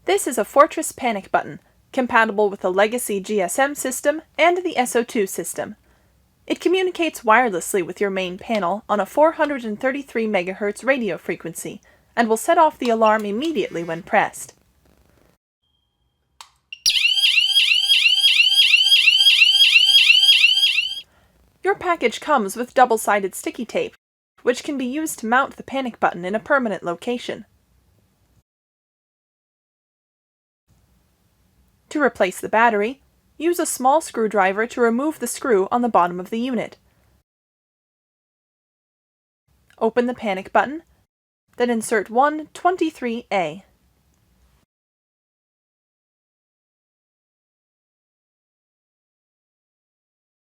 This is a Fortress panic button, compatible with the legacy GSM system and the S02 system. It communicates wirelessly with your main panel on a 433 MHz radio frequency and will set off the alarm immediately when pressed. Your package comes with double-sided sticky tape, which can be used to mount the panic button in a permanent location. To replace the battery, use a small screwdriver to remove the screw on the bottom of the unit. Open the panic button, then insert one 23A.